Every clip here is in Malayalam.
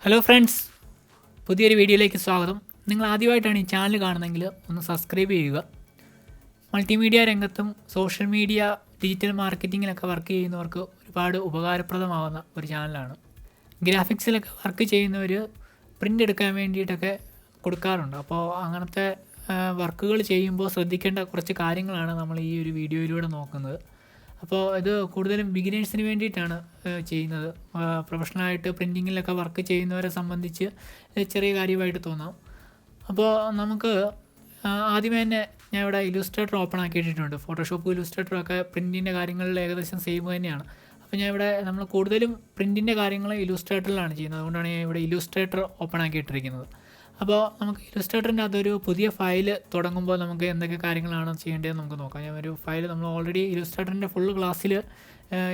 ഹലോ ഫ്രണ്ട്സ്, പുതിയൊരു വീഡിയോയിലേക്ക് സ്വാഗതം. നിങ്ങൾ ആദ്യമായിട്ടാണ് ഈ ചാനൽ കാണുന്നതെങ്കിൽ ഒന്ന് സബ്സ്ക്രൈബ് ചെയ്യുക. മൾട്ടിമീഡിയ രംഗത്തും സോഷ്യൽ മീഡിയ ഡിജിറ്റൽ മാർക്കറ്റിങ്ങിലൊക്കെ വർക്ക് ചെയ്യുന്നവർക്ക് ഒരുപാട് ഉപകാരപ്രദമാകുന്ന ഒരു ചാനലാണ്. ഗ്രാഫിക്സിലൊക്കെ വർക്ക് ചെയ്യുന്നവർ പ്രിൻ്റ് എടുക്കാൻ വേണ്ടിയിട്ടൊക്കെ കൊടുക്കാറുണ്ട്. അപ്പോൾ അങ്ങനത്തെ വർക്കുകൾ ചെയ്യുമ്പോൾ ശ്രദ്ധിക്കേണ്ട കുറച്ച് കാര്യങ്ങളാണ് നമ്മൾ ഈ ഒരു വീഡിയോയിലൂടെ നോക്കുന്നത്. അപ്പോൾ ഇത് കൂടുതലും ബിഗിനേഴ്സിന് വേണ്ടിയിട്ടാണ് ചെയ്യുന്നത്. പ്രൊഫഷണലായിട്ട് പ്രിൻറ്റിങ്ങിലൊക്കെ വർക്ക് ചെയ്യുന്നവരെ സംബന്ധിച്ച് ചെറിയ കാര്യമായിട്ട് തോന്നാം. അപ്പോൾ നമുക്ക് ആദ്യമേ തന്നെ ഞാൻ ഇവിടെ ഇല്ലുസ്ട്രേറ്റർ ഓപ്പൺ ആക്കിയിട്ടുണ്ട്. ഫോട്ടോഷോപ്പ് ഇല്ലുസ്ട്രേറ്ററൊക്കെ പ്രിൻറ്റിൻ്റെ കാര്യങ്ങളിൽ ഏകദേശം സെയിം തന്നെയാണ്. അപ്പോൾ ഞാൻ ഇവിടെ നമ്മൾ കൂടുതലും പ്രിൻറ്റിൻ്റെ കാര്യങ്ങൾ ഇല്ലുസ്ട്രേറ്ററിലാണ് ചെയ്യുന്നത്. അതുകൊണ്ടാണ് ഞാൻ ഇവിടെ ഇല്ലുസ്ട്രേറ്റർ ഓപ്പൺ ആക്കിയിട്ടിരിക്കുന്നത്. അപ്പോൾ നമുക്ക് ഇല്ലുസ്ട്രേറ്ററിൻ്റെ അതൊരു പുതിയ ഫയൽ തുടങ്ങുമ്പോൾ നമുക്ക് എന്തൊക്കെ കാര്യങ്ങളാണ് ചെയ്യേണ്ടതെന്ന് നമുക്ക് നോക്കാം. ഞാൻ ഒരു ഫയൽ നമ്മൾ ഓൾറെഡി ഇല്ലുസ്ട്രേറ്ററിൻ്റെ ഫുൾ ക്ലാസ്സിൽ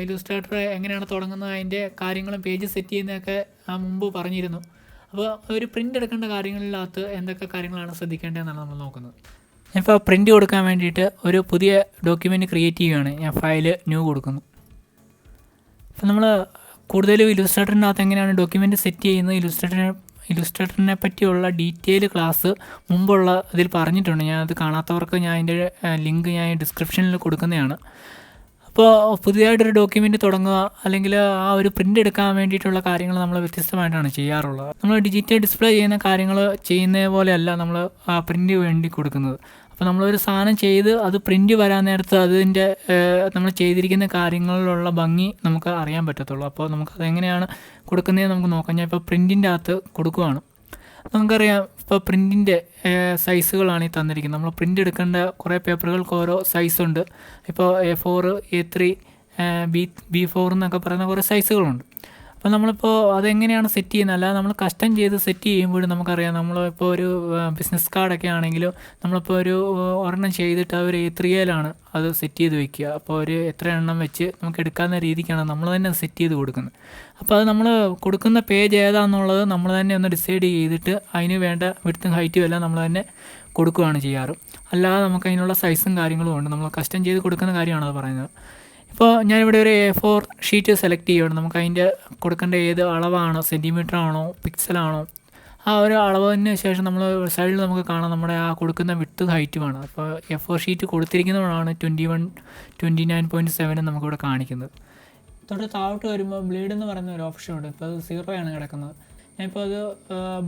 ഇല്ലുസ്ട്രേറ്റർ എങ്ങനെയാണ് തുടങ്ങുന്നത്, അതിൻ്റെ കാര്യങ്ങളും പേജ് സെറ്റ് ചെയ്യുന്നതൊക്കെ മുമ്പ് പറഞ്ഞിരുന്നു. അപ്പോൾ ഒരു പ്രിൻ്റ് എടുക്കേണ്ട കാര്യങ്ങളിനകത്ത് എന്തൊക്കെ കാര്യങ്ങളാണ് ശ്രദ്ധിക്കേണ്ടതെന്നാണ് നമ്മൾ നോക്കുന്നത്. ഞാനിപ്പോൾ പ്രിൻ്റ് കൊടുക്കാൻ വേണ്ടിയിട്ട് ഒരു പുതിയ ഡോക്യുമെൻറ്റ് ക്രിയേറ്റ് ചെയ്യുകയാണ്. ഞാൻ ഫയൽ ന്യൂ കൊടുക്കുന്നു. അപ്പോൾ നമ്മൾ കൂടുതലും ഇല്ലുസ്ട്രേറ്ററിൻ്റെ അകത്ത് എങ്ങനെയാണ് ഡോക്യുമെൻറ്റ് സെറ്റ് ചെയ്യുന്നത്, ഇല്ലുസ്ട്രേറ്ററിനെ പറ്റിയുള്ള ഡീറ്റെയിൽ ക്ലാസ് മുമ്പുള്ള ഇതിൽ പറഞ്ഞിട്ടുണ്ട്. ഞാനത് കാണാത്തവർക്ക് ഞാൻ അതിൻ്റെ ലിങ്ക് ഞാൻ ഡിസ്ക്രിപ്ഷനിൽ കൊടുക്കുന്നതാണ്. അപ്പോൾ പുതിയതായിട്ടൊരു ഡോക്യുമെൻറ്റ് തുടങ്ങുക അല്ലെങ്കിൽ ആ ഒരു പ്രിൻ്റ് എടുക്കാൻ വേണ്ടിയിട്ടുള്ള കാര്യങ്ങൾ നമ്മൾ വ്യത്യസ്തമായിട്ടാണ് ചെയ്യാറുള്ളത്. നമ്മൾ ഡിജിറ്റൽ ഡിസ്പ്ലേ ചെയ്യുന്ന കാര്യങ്ങൾ ചെയ്യുന്നത് പോലെയല്ല നമ്മൾ ആ പ്രിൻ്റ് വേണ്ടി കൊടുക്കുന്നത്. അപ്പോൾ നമ്മളൊരു സാധനം ചെയ്ത് അത് പ്രിൻ്റ് വരാൻ നേരത്ത് അതിൻ്റെ നമ്മൾ ചെയ്തിരിക്കുന്ന കാര്യങ്ങളിലുള്ള ഭംഗി നമുക്ക് അറിയാൻ പറ്റത്തുള്ളൂ. അപ്പോൾ നമുക്കത് എങ്ങനെയാണ് കൊടുക്കുന്നതെന്ന് നമുക്ക് നോക്കാം. ഞാൻ ഇപ്പോൾ പ്രിൻറ്റിൻ്റെ അകത്ത് കൊടുക്കുകയാണ്. നമുക്കറിയാം ഇപ്പോൾ പ്രിൻറ്റിൻ്റെ സൈസുകളാണ് ഈ തന്നിരിക്കുന്നത്. നമ്മൾ പ്രിൻ്റ് എടുക്കേണ്ട കുറേ പേപ്പറുകൾക്ക് ഓരോ സൈസുണ്ട്. ഇപ്പോൾ A4, A3, B4 എന്നൊക്കെ പറയുന്ന കുറേ സൈസുകളുണ്ട്. അപ്പോൾ നമ്മളിപ്പോൾ അതെങ്ങനെയാണ് സെറ്റ് ചെയ്യുന്നത്, അല്ലാതെ നമ്മൾ കസ്റ്റം ചെയ്ത് സെറ്റ് ചെയ്യുമ്പോഴും നമുക്കറിയാം. നമ്മളിപ്പോൾ ഒരു ബിസിനസ് കാർഡൊക്കെ ആണെങ്കിലും നമ്മളിപ്പോൾ ഒരു ഒരെണ്ണം ചെയ്തിട്ട് ആ ഒരു A3യിലാണ് അത് സെറ്റ് ചെയ്ത് വയ്ക്കുക. അപ്പോൾ ഒരു എത്ര എണ്ണം വെച്ച് നമുക്ക് എടുക്കാവുന്ന രീതിക്കാണ് നമ്മൾ തന്നെ സെറ്റ് ചെയ്ത് കൊടുക്കുന്നത്. അപ്പോൾ അത് നമ്മൾ കൊടുക്കുന്ന പേജ് ഏതാണെന്നുള്ളത് നമ്മൾ തന്നെ ഒന്ന് ഡിസൈഡ് ചെയ്തിട്ട് അതിന് വേണ്ട വിഡ്ത്തും ഹൈറ്റും എല്ലാം നമ്മൾ തന്നെ കൊടുക്കുകയാണ് ചെയ്യാറ്. അല്ലാതെ നമുക്ക് അതിനുള്ള സൈസും കാര്യങ്ങളും ഉണ്ട്. നമ്മൾ കസ്റ്റം ചെയ്ത് കൊടുക്കുന്ന കാര്യമാണത് പറയുന്നത്. ഇപ്പോൾ ഞാനിവിടെ ഒരു A4 ഷീറ്റ് സെലക്ട് ചെയ്യുകയാണ്. നമുക്ക് അതിൻ്റെ കൊടുക്കേണ്ട ഏത് അളവാണോ, സെൻറ്റിമീറ്റർ ആണോ, പിക്സലാണോ, ആ ഒരു അളവിന് ശേഷം നമ്മൾ സൈഡിൽ നമുക്ക് കാണാം നമ്മുടെ ആ കൊടുക്കുന്ന വിഡ്ത്ത് ഹൈറ്റുമാണ്. അപ്പോൾ A4 ഷീറ്റ് കൊടുത്തിരിക്കുന്നതാണ് 29.7 നമുക്കിവിടെ കാണിക്കുന്നത്. തൊട്ട് താഴോട്ട് വരുമ്പോൾ ബ്ലീഡ് എന്ന് പറയുന്ന ഒരു ഓപ്ഷൻ ഉണ്ട്. ഇപ്പോൾ അത് 0 കിടക്കുന്നത്. ഞാനിപ്പോൾ അത്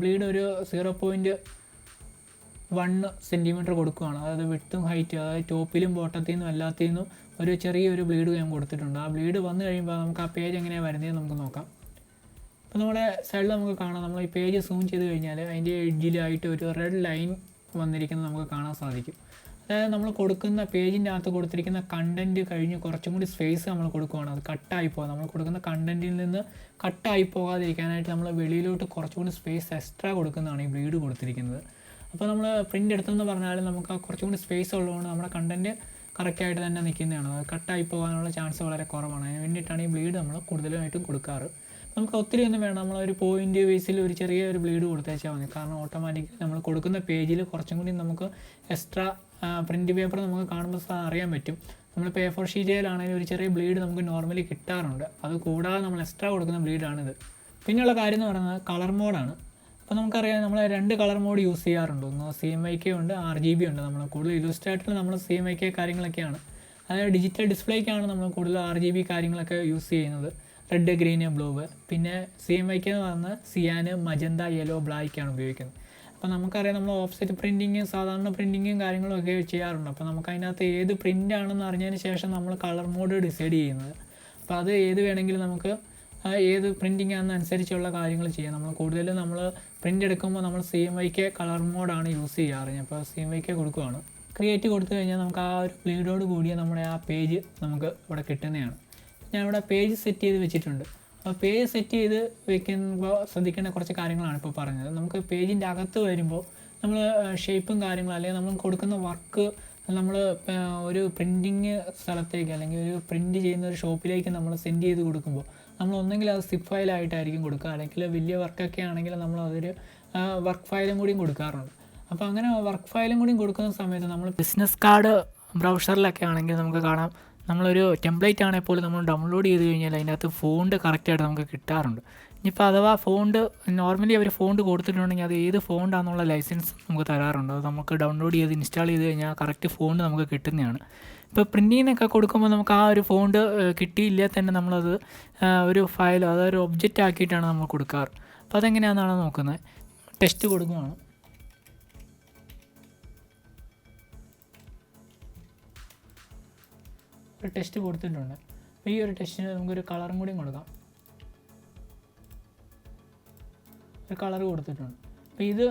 ബ്ലീഡ് ഒരു 0.1 സെൻറ്റിമീറ്റർ കൊടുക്കുകയാണ്. അതായത് വിഡ്ത്തും ഹൈറ്റും, അതായത് ടോപ്പിലും ബോട്ടത്തിൽ നിന്നും എല്ലാത്തിൽ നിന്നും ഒരു ചെറിയൊരു ബ്ലീഡ് ഞാൻ കൊടുത്തിട്ടുണ്ട്. ആ ബ്ലീഡ് വന്നു കഴിയുമ്പോൾ നമുക്ക് ആ പേജ് എങ്ങനെയാണ് വരുന്നതെന്ന് നമുക്ക് നോക്കാം. അപ്പോൾ നമ്മുടെ സൈഡിൽ നമുക്ക് കാണാം. നമ്മൾ ഈ പേജ് സൂം ചെയ്ത് കഴിഞ്ഞാൽ അതിൻ്റെ എഡ്ജിലായിട്ട് ഒരു റെഡ് ലൈൻ വന്നിരിക്കുന്നത് നമുക്ക് കാണാൻ സാധിക്കും. അതായത് നമ്മൾ കൊടുക്കുന്ന പേജിൻ്റെ അകത്ത് കൊടുത്തിരിക്കുന്ന കണ്ടൻറ്റ് കഴിഞ്ഞ് കുറച്ചും കൂടി സ്പേസ് നമ്മൾ കൊടുക്കുകയാണ്. അത് കട്ടായി പോകാം. നമ്മൾ കൊടുക്കുന്ന കണ്ടൻറ്റിൽ നിന്ന് കട്ടായി പോകാതിരിക്കാനായിട്ട് നമ്മൾ വെളിയിലോട്ട് കുറച്ചും കൂടി സ്പേസ് എക്സ്ട്രാ കൊടുക്കുന്നതാണ് ഈ ബ്ലീഡ് കൊടുത്തിരിക്കുന്നത്. അപ്പോൾ നമ്മൾ പ്രിൻ്റ് എടുത്തെന്ന് പറഞ്ഞാൽ നമുക്ക് കുറച്ചും കൂടി സ്പേസ് ഉള്ളതുകൊണ്ട് നമ്മുടെ കണ്ടൻറ്റ് കറക്റ്റായിട്ട് തന്നെ നിൽക്കുന്നതാണ്. അത് കട്ടായി പോകാനുള്ള ചാൻസ് വളരെ കുറവാണ്. അതിന് വേണ്ടിയിട്ടാണ് ഈ ബ്ലീഡ് നമ്മൾ കൂടുതലായിട്ടും കൊടുക്കാറ്. നമുക്ക് ഒത്തിരി ഒന്നും വേണം. നമ്മളൊരു പോയിൻ്റ് ബേസിൽ ഒരു ചെറിയൊരു ബ്ലീഡ് കൊടുത്തേച്ചാൽ മതി. കാരണം ഓട്ടോമാറ്റിക്കലി നമ്മൾ കൊടുക്കുന്ന പേജിൽ കുറച്ചും കൂടി നമുക്ക് എക്സ്ട്രാ പ്രിൻറ്റ് പേപ്പർ നമുക്ക് കാണുമ്പോൾ അറിയാൻ പറ്റും. നമ്മളിപ്പോൾ A4 ഷീറ്റിലാണെങ്കിൽ ഒരു ചെറിയ ബ്ലീഡ് നമുക്ക് നോർമലി കിട്ടാറുണ്ട്. അത് കൂടാതെ നമ്മൾ എക്സ്ട്രാ കൊടുക്കുന്ന ബ്ലീഡാണിത്. പിന്നെയുള്ള കാര്യം എന്ന് പറയുന്നത് കളർ മോഡാണ്. അപ്പോൾ നമുക്കറിയാം നമ്മൾ 2 കളർ മോഡ് യൂസ് ചെയ്യാറുണ്ട്. ഒന്ന് CMYK ഉണ്ട്, RGB ഉണ്ട്. നമ്മൾ കൂടുതൽ ഇല്ലുസ്ട്രേറ്ററിൽ നമ്മൾ CMYK കാര്യങ്ങളൊക്കെയാണ്, അതായത് ഡിജിറ്റൽ ഡിസ്പ്ലേക്കാണ് നമ്മൾ കൂടുതൽ RGB കാര്യങ്ങളൊക്കെ യൂസ് ചെയ്യുന്നത്. Red, green, blue. പിന്നെ CMYK എന്ന് പറഞ്ഞാൽ സിയാൻ, മജന്ത, യെല്ലോ, ബ്ലാക്കാണ് ഉപയോഗിക്കുന്നത്. അപ്പോൾ നമുക്കറിയാം നമ്മൾ ഓഫ്സെറ്റ് പ്രിൻറ്റിങ്, സാധാരണ പ്രിൻറ്റിങ്ങും കാര്യങ്ങളും ഒക്കെ ചെയ്യാറുണ്ട്. അപ്പോൾ നമുക്ക് അതിനകത്ത് ഏത് പ്രിൻ്റ് ആണെന്ന് അറിഞ്ഞതിന് ശേഷം നമ്മൾ കളർ മോഡ് ഡിസൈഡ് ചെയ്യുന്നത്. അപ്പോൾ അത് ഏത് വേണമെങ്കിലും നമുക്ക് ഏത് പ്രിൻറ്റിങ് ആണെന്നനുസരിച്ചുള്ള കാര്യങ്ങൾ ചെയ്യാം. നമ്മൾ കൂടുതലും നമ്മൾ പ്രിൻ്റ് എടുക്കുമ്പോൾ നമ്മൾ CMYK കളർ മോഡാണ് യൂസ് ചെയ്യാറ്. അപ്പോൾ CMYK കൊടുക്കുകയാണ്. ക്രിയേറ്റ് കൊടുത്തു കഴിഞ്ഞാൽ നമുക്ക് ആ ഒരു ബ്ലീഡോട് കൂടിയ നമ്മുടെ ആ പേജ് നമുക്ക് ഇവിടെ കിട്ടുന്നതാണ്. ഞാൻ ഇവിടെ പേജ് സെറ്റ് ചെയ്ത് വെച്ചിട്ടുണ്ട്. അപ്പോൾ പേജ് സെറ്റ് ചെയ്ത് വെക്കുമ്പോൾ ശ്രദ്ധിക്കേണ്ട കുറച്ച് കാര്യങ്ങളാണ് ഇപ്പോൾ പറഞ്ഞത്. നമുക്ക് പേജിൻ്റെ അകത്ത് വരുമ്പോൾ നമ്മൾ ഷേപ്പും കാര്യങ്ങളും അല്ലെങ്കിൽ നമ്മൾ കൊടുക്കുന്ന വർക്ക് നമ്മൾ ഒരു പ്രിൻറ്റിങ് സ്ഥലത്തേക്ക് അല്ലെങ്കിൽ ഒരു പ്രിൻറ്റ് ചെയ്യുന്ന ഒരു ഷോപ്പിലേക്ക് നമ്മൾ സെൻഡ് ചെയ്ത് കൊടുക്കുമ്പോൾ നമ്മൾ ഒന്നെങ്കിൽ അത് സിപ്പ് ഫയലായിട്ടായിരിക്കും കൊടുക്കുക, അല്ലെങ്കിൽ വലിയ വർക്കൊക്കെ ആണെങ്കിൽ നമ്മൾ അതൊരു വർക്ക് ഫയലും കൂടിയും കൊടുക്കാറുണ്ട്. അപ്പോൾ അങ്ങനെ വർക്ക് ഫയലും കൂടിയും കൊടുക്കുന്ന സമയത്ത് നമ്മൾ ബിസിനസ് കാർഡ് ബ്രൗസറിലൊക്കെ ആണെങ്കിൽ നമുക്ക് കാണാം നമ്മളൊരു ടെംപ്ലേറ്റ് ആണെങ്കിൽ പോലും നമ്മൾ ഡൗൺലോഡ് ചെയ്ത് കഴിഞ്ഞാൽ അതിനകത്ത് ഫോണ്ട് കറക്റ്റായിട്ട് നമുക്ക് കിട്ടാറുണ്ട്. ഇനിയിപ്പോൾ അഥവാ നോർമലി അവർ ഫോണ്ട് കൊടുത്തിട്ടുണ്ടെങ്കിൽ അത് ഏത് ഫോണ്ടാണെന്നുള്ള ലൈസൻസ് നമുക്ക് തരാറുണ്ട്. അത് നമുക്ക് ഡൗൺലോഡ് ചെയ്ത് ഇൻസ്റ്റാൾ ചെയ്ത് കഴിഞ്ഞാൽ കറക്റ്റ് ഫോണ്ട് നമുക്ക് കിട്ടുന്നതാണ്. ഇപ്പോൾ പ്രിൻറ്റിങ്ങിനൊക്കെ കൊടുക്കുമ്പോൾ നമുക്ക് ആ ഒരു ഫോണ്ട് കിട്ടിയില്ലേ തന്നെ നമ്മളത് ഒരു ഫയൽ, അതൊരു ഒബ്ജക്റ്റ് ആക്കിയിട്ടാണ് നമ്മൾ കൊടുക്കാറ്. അപ്പോൾ അതെങ്ങനെയാണെന്നാണ് നോക്കുന്നത്. ടെസ്റ്റ് കൊടുക്കുകയാണ്. ഒരു ടെസ്റ്റ് കൊടുത്തിട്ടുണ്ട്. അപ്പോൾ ഈ ഒരു ടെസ്റ്റിന് നമുക്കൊരു കളറും കൂടിയും കൊടുക്കാം. ഒരു കളർ കൊടുത്തിട്ടുണ്ട്. അപ്പോൾ ഇത്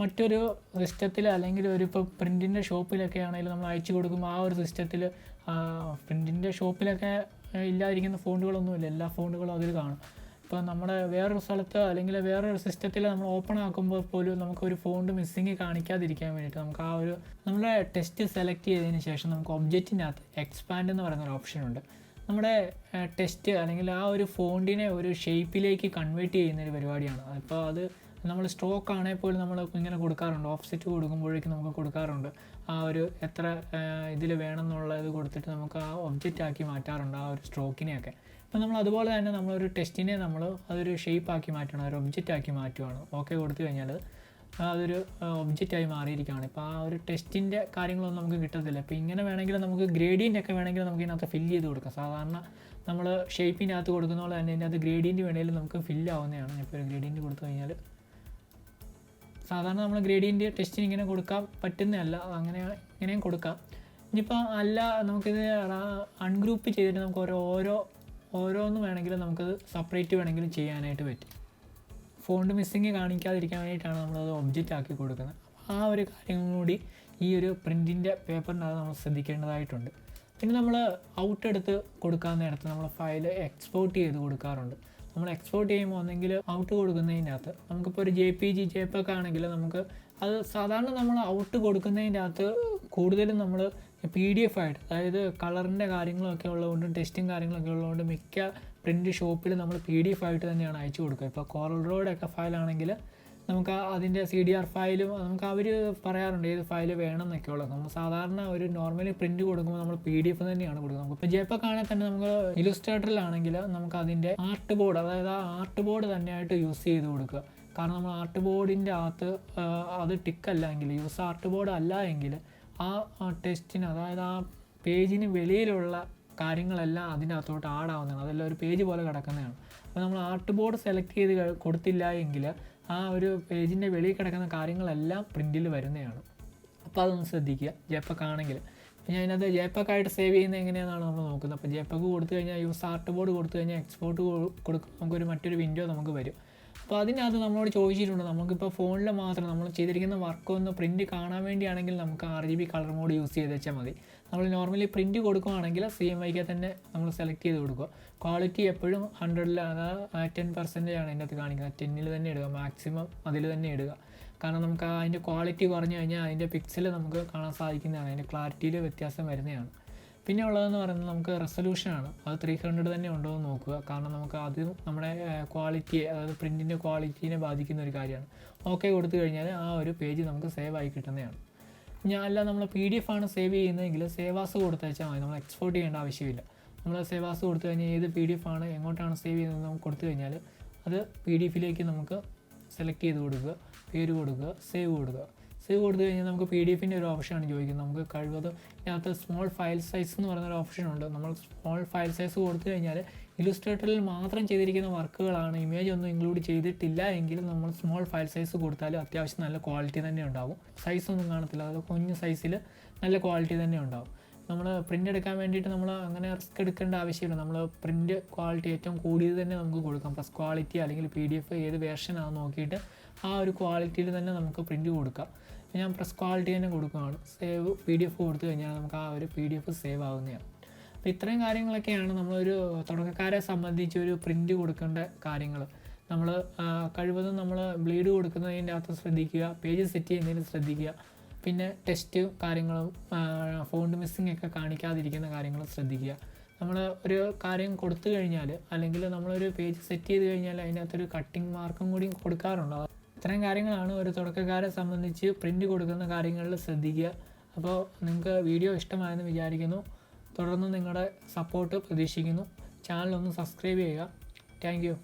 മറ്റൊരു സിസ്റ്റത്തിൽ അല്ലെങ്കിൽ ഇപ്പോൾ പ്രിൻറ്റിൻ്റെ ഷോപ്പിലൊക്കെ ആണെങ്കിലും നമ്മൾ അയച്ചു കൊടുക്കുമ്പോൾ ആ ഒരു സിസ്റ്റത്തിൽ പ്രിൻറ്റിൻ്റെ ഷോപ്പിലൊക്കെ ഇല്ലാതിരിക്കുന്ന ഫോണ്ടുകളൊന്നുമില്ല, എല്ലാ ഫോണ്ടുകളും അതിൽ കാണും. ഇപ്പോൾ നമ്മുടെ വേറൊരു സ്ഥലത്ത് അല്ലെങ്കിൽ വേറൊരു സിസ്റ്റത്തിൽ നമ്മൾ ഓപ്പൺ ആക്കുമ്പോൾ പോലും നമുക്കൊരു ഫോണ്ട് മിസ്സിങ് കാണിക്കാതിരിക്കാൻ വേണ്ടിയിട്ട് നമുക്ക് നമ്മുടെ ടെസ്റ്റ് സെലക്ട് ചെയ്തതിന് ശേഷം നമുക്ക് ഒബ്ജക്റ്റിനകത്ത് എക്സ്പാൻഡ് എന്ന് പറയുന്നൊരു ഓപ്ഷനുണ്ട്. നമ്മുടെ ടെസ്റ്റ് അല്ലെങ്കിൽ ആ ഒരു ഫോണ്ടിനെ ഒരു ഷേപ്പിലേക്ക് കൺവേർട്ട് ചെയ്യുന്നൊരു പരിപാടിയാണ്. അപ്പോൾ അത് നമ്മൾ സ്ട്രോക്ക് ആണെങ്കിൽ പോലും നമ്മൾ ഇങ്ങനെ കൊടുക്കാറുണ്ട്. ഓഫ്സെറ്റ് കൊടുക്കുമ്പോഴേക്കും നമുക്ക് കൊടുക്കാറുണ്ട്. ആ ഒരു എത്ര ഇതിൽ വേണമെന്നുള്ളത് കൊടുത്തിട്ട് നമുക്ക് ആ ഒബ്ജക്റ്റ് ആക്കി മാറ്റാറുണ്ട് ആ ഒരു സ്ട്രോക്കിനെയൊക്കെ. അപ്പോൾ നമ്മൾ അതുപോലെ തന്നെ നമ്മളൊരു ടെസ്റ്റിനെ അതൊരു ഷേപ്പാക്കി മാറ്റണം, ഒരു ഒബ്ജക്റ്റ് ആക്കി മാറ്റുകയാണ്. ഓക്കെ കൊടുത്തു കഴിഞ്ഞാൽ അതൊരു ഒബ്ജക്റ്റായി മാറിയിരിക്കുകയാണ്. ഇപ്പോൾ ആ ഒരു ടെസ്റ്റിൻ്റെ കാര്യങ്ങളൊന്നും നമുക്ക് കിട്ടത്തില്ല. ഇപ്പോൾ ഇങ്ങനെ വേണമെങ്കിൽ നമുക്ക് ഗ്രേഡിയൻ്റ് ഒക്കെ വേണമെങ്കിൽ നമുക്ക് ഇതിനകത്ത് ഫില്ല് ചെയ്ത് കൊടുക്കാം. സാധാരണ നമ്മൾ ഷേപ്പിനകത്ത് കൊടുക്കുന്ന പോലെ തന്നെ ഇതിനകത്ത് ഗ്രേഡിയൻ്റ് വേണമെങ്കിലും നമുക്ക് ഫില്ലാവുന്നതാണ്. ഇപ്പോൾ ഒരു ഗ്രേഡിയൻ്റ് കൊടുത്തു കഴിഞ്ഞാൽ സാധാരണ നമ്മൾ ഗ്രേഡിയൻ്റ് ടെസ്റ്റിന് ഇങ്ങനെ കൊടുക്കാൻ പറ്റുന്നതല്ല, ഇങ്ങനെയും കൊടുക്കാം. ഇനിയിപ്പോൾ അല്ല, നമുക്കിത് അൺഗ്രൂപ്പ് ചെയ്തിട്ട് നമുക്ക് ഓരോന്ന് വേണമെങ്കിലും നമുക്കത് സെപ്പറേറ്റ് വേണമെങ്കിലും ചെയ്യാനായിട്ട് പറ്റും. ഫോണ്ട് മിസ്സിങ് കാണിക്കാതിരിക്കാൻ വേണ്ടിയിട്ടാണ് നമ്മളത് ഒബ്ജക്റ്റ് ആക്കി കൊടുക്കുന്നത്. ആ ഒരു കാര്യങ്ങൾ കൂടി ഈ ഒരു പ്രിൻറ്റിൻ്റെ പേപ്പറിനകത്ത് നമ്മൾ ശ്രദ്ധിക്കേണ്ടതായിട്ടുണ്ട്. പിന്നെ നമ്മൾ ഔട്ട് എടുത്ത് കൊടുക്കാൻ നേരത്ത് നമ്മൾ ഫയൽ എക്സ്പോർട്ട് ചെയ്ത് കൊടുക്കാറുണ്ട്. നമ്മൾ എക്സ്പോർട്ട് ചെയ്യുമ്പോൾ ഒന്നെങ്കിൽ ഔട്ട് കൊടുക്കുന്നതിൻ്റെ അകത്ത് നമുക്കിപ്പോൾ ഒരു JPEG ആണെങ്കിൽ നമുക്ക് അത് സാധാരണ നമ്മൾ ഔട്ട് കൊടുക്കുന്നതിൻ്റെ അകത്ത് കൂടുതലും നമ്മൾ PDF ആയിട്ട്, അതായത് കളറിൻ്റെ കാര്യങ്ങളൊക്കെ ഉള്ളതുകൊണ്ടും ടെസ്റ്റും കാര്യങ്ങളൊക്കെ ഉള്ളതുകൊണ്ട് മിക്ക പ്രിൻ്റ് ഷോപ്പിൽ നമ്മൾ PDF ആയിട്ട് തന്നെയാണ് അയച്ചു കൊടുക്കുക. ഇപ്പോൾ കോറൽ റോഡൊക്കെ ഫയലാണെങ്കിൽ നമുക്ക് അതിൻ്റെ CDR ഫയലും നമുക്ക് അവർ പറയാറുണ്ട് ഏത് ഫയൽ വേണം എന്നൊക്കെ ഉള്ളത്. നമ്മൾ സാധാരണ ഒരു നോർമലി പ്രിൻറ്റ് കൊടുക്കുമ്പോൾ നമ്മൾ PDF തന്നെയാണ് കൊടുക്കുന്നത്. നമുക്ക് ഇപ്പോൾ JPEG ആണെങ്കിൽ തന്നെ നമുക്ക് ഇലുസ്ട്രേറ്ററിലാണെങ്കിൽ നമുക്ക് അതിൻ്റെ ആർട്ട് ബോർഡ്, അതായത് ആ ആർട്ട് ബോർഡ് തന്നെയായിട്ട് യൂസ് ചെയ്ത് കൊടുക്കുക. കാരണം നമ്മൾ ആർട്ട് ബോർഡിൻ്റെ അകത്ത് അത് ടിക്കല്ല എങ്കിൽ, യൂസ് ആർട്ട് ബോർഡ് അല്ല എങ്കിൽ ആ ടെസ്റ്റിന്, അതായത് ആ പേജിന് വെളിയിലുള്ള കാര്യങ്ങളെല്ലാം അതിൻ്റെ അകത്തോട്ട് ആഡാവുന്നതാണ്. അതെല്ലാം ഒരു പേജ് പോലെ കിടക്കുന്നതാണ്. അപ്പോൾ നമ്മൾ ആർട്ട് ബോർഡ് സെലക്ട് ചെയ്ത് കൊടുത്തില്ല എങ്കിൽ ആ ഒരു പേജിൻ്റെ വെളിയിൽ കിടക്കുന്ന കാര്യങ്ങളെല്ലാം പ്രിൻറ്റിൽ വരുന്നതാണ്. അപ്പോൾ അതൊന്ന് ശ്രദ്ധിക്കുക JPEG ആണെങ്കിൽ. അപ്പോൾ ഞാൻ അതിനകത്ത് JPEG ആയിട്ട് സേവ് ചെയ്യുന്നത് എങ്ങനെയാണെന്നാണ് നമ്മൾ നോക്കുന്നത്. അപ്പോൾ JPEG കൊടുത്തു കഴിഞ്ഞാൽ യൂസ് ആർട്ട് ബോർഡ് കൊടുത്തു കഴിഞ്ഞാൽ എക്സ്പോർട്ട് നമുക്കൊരു മറ്റൊരു വിൻഡോ നമുക്ക് വരും. അപ്പോൾ അതിനകത്ത് നമ്മളോട് ചോദിച്ചിട്ടുണ്ട്, നമുക്കിപ്പോൾ ഫോണിൽ മാത്രം നമ്മൾ ചെയ്തിരിക്കുന്ന വർക്കൊന്ന് പ്രിൻറ്റ് കാണാൻ വേണ്ടിയാണെങ്കിൽ നമുക്ക് RGB കളർ മോഡ് യൂസ് ചെയ്ത് വെച്ചാൽ മതി. നമ്മൾ നോർമലി പ്രിൻറ്റ് കൊടുക്കുകയാണെങ്കിൽ CMYK തന്നെ നമ്മൾ സെലക്ട് ചെയ്ത് കൊടുക്കുക. ക്വാളിറ്റി എപ്പോഴും 100, അതായത് 10% ആണ് അതിൻ്റെ അകത്ത് കാണിക്കുന്നത്. 10 തന്നെ ഇടുക, മാക്സിമം അതിൽ തന്നെ ഇടുക. കാരണം നമുക്ക് അതിൻ്റെ ക്വാളിറ്റി കുറഞ്ഞു കഴിഞ്ഞാൽ അതിൻ്റെ പിക്സൽ നമുക്ക് കാണാൻ സാധിക്കുന്നതാണ്, അതിൻ്റെ ക്ലാരിറ്റിയിൽ വ്യത്യാസം വരുന്നതാണ്. പിന്നെ ഉള്ളതെന്ന് പറയുന്നത് നമുക്ക് റെസൊല്യൂഷനാണ്. അത് 300 തന്നെ ഉണ്ടോ എന്ന് നോക്കുക. കാരണം നമുക്ക് അത് നമ്മുടെ ക്വാളിറ്റിയെ, അതായത് പ്രിൻറ്റിൻ്റെ ക്വാളിറ്റീനെ ബാധിക്കുന്ന ഒരു കാര്യമാണ്. ഓക്കെ കൊടുത്തു കഴിഞ്ഞാൽ ആ ഒരു പേജ് നമുക്ക് സേവ് ആയി കിട്ടുന്നതാണ്. അല്ല നമ്മൾ PDF ആണ് സേവ് ചെയ്യുന്നതെങ്കിൽ സേവ് ആസ് കൊടുത്തു വെച്ചാൽ മതി, നമ്മൾ എക്സ്പോർട്ട് ചെയ്യേണ്ട ആവശ്യമില്ല. നമ്മൾ സേവ് ആസ് കൊടുത്തു കഴിഞ്ഞാൽ ഏത് PDF ആണ് എങ്ങോട്ടാണ് സേവ് ചെയ്യുന്നത് നമുക്ക് കൊടുത്തു കഴിഞ്ഞാൽ അത് PDFിലേക്ക് നമുക്ക് സെലക്ട് ചെയ്ത് കൊടുക്കുക, പേര് കൊടുക്കുക, സേവ് കൊടുക്കുക. സേവ് കൊടുത്തു കഴിഞ്ഞാൽ നമുക്ക് PDF-ൻ്റെ ഒരു ഓപ്ഷനാണ് ചോദിക്കുന്നത്. നമുക്ക് കഴിവതും ഇതിനകത്ത് സ്മോൾ ഫയൽ സൈസ് എന്ന് പറയുന്നൊരു ഓപ്ഷനുണ്ട്. നമ്മൾ സ്മോൾ ഫയൽ സൈസ് കൊടുത്തു കഴിഞ്ഞാൽ ഇലുസ്ട്രേറ്ററിൽ മാത്രം ചെയ്തിരിക്കുന്ന വർക്കുകളാണ്, ഇമേജ് ഒന്നും ഇൻക്ലൂഡ് ചെയ്തിട്ടില്ല എങ്കിലും നമ്മൾ സ്മോൾ ഫയൽ സൈസ് കൊടുത്താൽ അത്യാവശ്യം നല്ല ക്വാളിറ്റി തന്നെ ഉണ്ടാവും. സൈസൊന്നും കാണത്തില്ല, അത് കുഞ്ഞ് സൈസിൽ നല്ല ക്വാളിറ്റി തന്നെ ഉണ്ടാവും. നമ്മൾ പ്രിൻ്റ് എടുക്കാൻ വേണ്ടിയിട്ട് നമ്മൾ അങ്ങനെ റിസ്ക് എടുക്കേണ്ട ആവശ്യമില്ല. നമ്മൾ പ്രിൻ്റ് ക്വാളിറ്റി ഏറ്റവും കൂടിയത് തന്നെ നമുക്ക് കൊടുക്കാം. പ്ലസ് ക്വാളിറ്റി അല്ലെങ്കിൽ PDF ഏത് വേർഷനാണെന്ന് നോക്കിയിട്ട് ആ ഒരു ക്വാളിറ്റിയിൽ തന്നെ നമുക്ക് പ്രിൻ്റ് കൊടുക്കാം. ഞാൻ പ്ലസ് ക്വാളിറ്റി തന്നെ കൊടുക്കുകയാണ്. സേവ് PDF കൊടുത്തു കഴിഞ്ഞാൽ നമുക്ക് ആ ഒരു PDF സേവ് ആവുന്നതാണ്. അപ്പോൾ ഇത്രയും കാര്യങ്ങളൊക്കെയാണ് നമ്മളൊരു തുടക്കക്കാരെ സംബന്ധിച്ച് ഒരു പ്രിൻ്റ് കൊടുക്കേണ്ട കാര്യങ്ങൾ. നമ്മൾ കഴിവതും നമ്മൾ ബ്ലീഡ് കൊടുക്കുന്നതിൻ്റെ അകത്ത് ശ്രദ്ധിക്കുക, പേജ് സെറ്റ് ചെയ്യുന്നതിന് ശ്രദ്ധിക്കുക, പിന്നെ ടെസ്റ്റ് കാര്യങ്ങളും ഫോണ്ട് മിസ്സിംഗ് ഒക്കെ കാണിക്കാതിരിക്കുന്ന കാര്യങ്ങൾ ശ്രദ്ധിക്കുക. നമ്മൾ ഒരു കാര്യം കൊടുത്തു കഴിഞ്ഞാൽ അല്ലെങ്കിൽ നമ്മളൊരു പേജ് സെറ്റ് ചെയ്ത് കഴിഞ്ഞാൽ അതിനകത്തൊരു കട്ടിങ് മാർക്കും കൂടി കൊടുക്കാറുണ്ട്. ഇത്രയും കാര്യങ്ങളാണ് ഒരു തുടക്കക്കാരെ സംബന്ധിച്ച് പ്രിൻ്റ് കൊടുക്കുന്ന കാര്യങ്ങളിൽ ശ്രദ്ധിക്കുക. അപ്പോൾ നിങ്ങൾക്ക് വീഡിയോ ഇഷ്ടമായെന്ന് വിചാരിക്കുന്നു. തുടർന്ന് നിങ്ങളുടെ സപ്പോർട്ട് പ്രതീക്ഷിക്കുന്നു. ചാനലൊന്ന് സബ്സ്ക്രൈബ് ചെയ്യുക. Thank you.